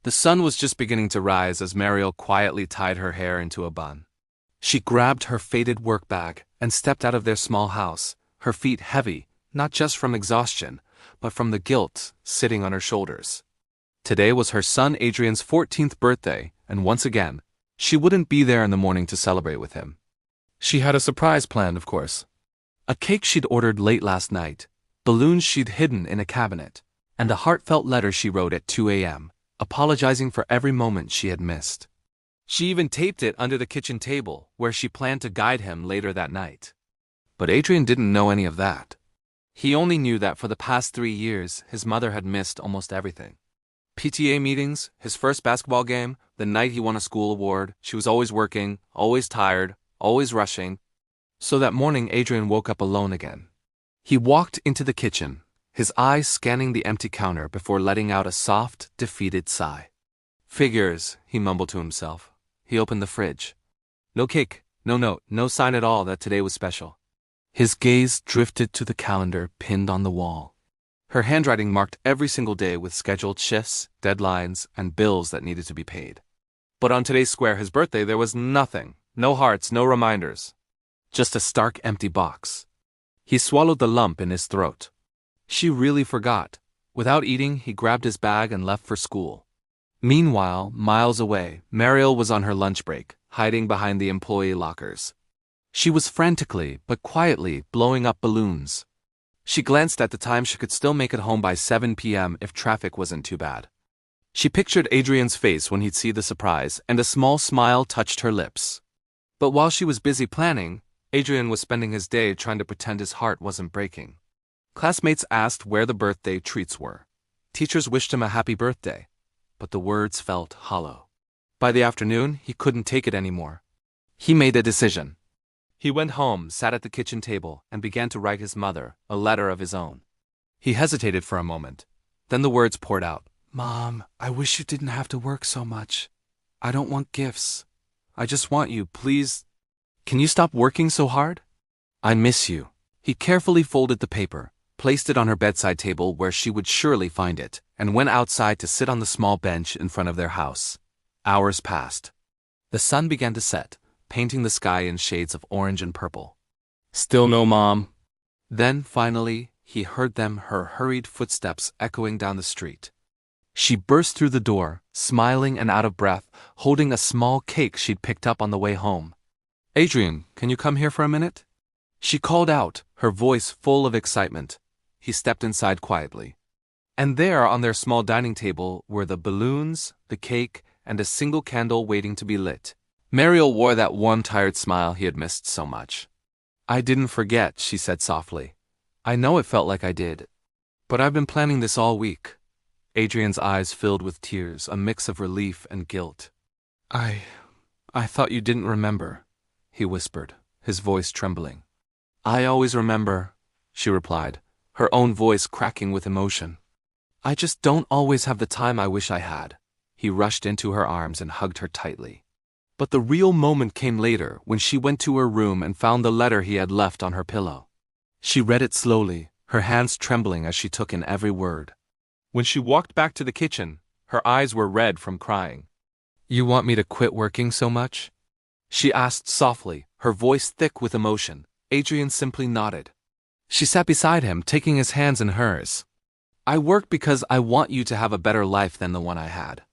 The sun was just beginning to rise as Mariel quietly tied her hair into a bun. She grabbed her faded work bag and stepped out of their small house, her feet heavy, not just from exhaustion, but from the guilt sitting on her shoulders. Today was her son Adrian's 14th birthday, and once again, she wouldn't be there in the morning to celebrate with him. She had a surprise planned, of course. A cake she'd ordered late last night, balloons she'd hidden in a cabinet, and a heartfelt letter she wrote at 2 a.m., apologizing for every moment she had missed. She even taped it under the kitchen table, where she planned to guide him later that night. But Adrian didn't know any of that. He only knew that for the past 3 years, his mother had missed almost everything. PTA meetings, his first basketball game, the night he won a school award. She was always working, always tired, always rushing. So that morning Adrian woke up alone again. He walked into the kitchen, his eyes scanning the empty counter before letting out a soft, defeated sigh. Figures, he mumbled to himself. He opened the fridge. No cake, no note, no sign at all that today was special. His gaze drifted to the calendar pinned on the wall. Her handwriting marked every single day with scheduled shifts, deadlines, and bills that needed to be paid. But on today's square, his birthday, there was nothing. No hearts, no reminders. Just a stark empty box. He swallowed the lump in his throat. She really forgot. Without eating, he grabbed his bag and left for school. Meanwhile, miles away, Mariel was on her lunch break, hiding behind the employee lockers. She was frantically, but quietly, blowing up balloons. She glanced at the time. She could still make it home by 7 p.m. if traffic wasn't too bad. She pictured Adrian's face when he'd see the surprise, and a small smile touched her lips. But while she was busy planning, Adrian was spending his day trying to pretend his heart wasn't breaking. Classmates asked where the birthday treats were. Teachers wished him a happy birthday, but the words felt hollow. By the afternoon, he couldn't take it anymore. He made a decision. He went home, sat at the kitchen table, and began to write his mother a letter of his own. He hesitated for a moment. Then the words poured out. "Mom, I wish you didn't have to work so much. I don't want gifts. I just want you, please. Can you stop working so hard? I miss you." He carefully folded the paper, placed it on her bedside table where she would surely find it, and went outside to sit on the small bench in front of their house. Hours passed. The sun began to set, painting the sky in shades of orange and purple. Still no mom. Then, finally, he heard her hurried footsteps echoing down the street. She burst through the door, smiling and out of breath, holding a small cake she'd picked up on the way home. "Adrian, can you come here for a minute?" She called out, her voice full of excitement. He stepped inside quietly. And there, on their small dining table, were the balloons, the cake, and a single candle waiting to be lit. Mariel wore that one tired smile he had missed so much. "I didn't forget," she said softly. "I know it felt like I did. But I've been planning this all week." Adrian's eyes filled with tears, a mix of relief and guilt. I thought you didn't remember," he whispered, his voice trembling. "I always remember," she replied, her own voice cracking with emotion. "I just don't always have the time I wish I had." He rushed into her arms and hugged her tightly. But the real moment came later, when she went to her room and found the letter he had left on her pillow. She read it slowly, her hands trembling as she took in every word. When she walked back to the kitchen, her eyes were red from crying. "You want me to quit working so much?" she asked softly, her voice thick with emotion. Adrian simply nodded. She sat beside him, taking his hands in hers. "I work because I want you to have a better life than the one I had.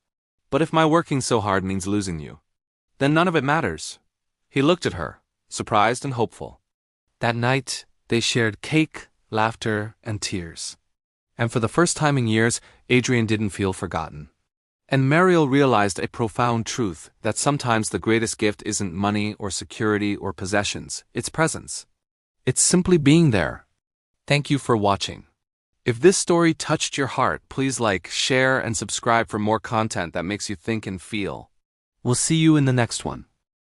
But if my working so hard means losing you, then none of it matters." He looked at her, surprised and hopeful. That night, they shared cake, laughter, and tears. And for the first time in years, Adrian didn't feel forgotten. And Mariel realized a profound truth, that sometimes the greatest gift isn't money or security or possessions, it's presence. It's simply being there. Thank you for watching. If this story touched your heart, please like, share, and subscribe for more content that makes you think and feel. We'll see you in the next one.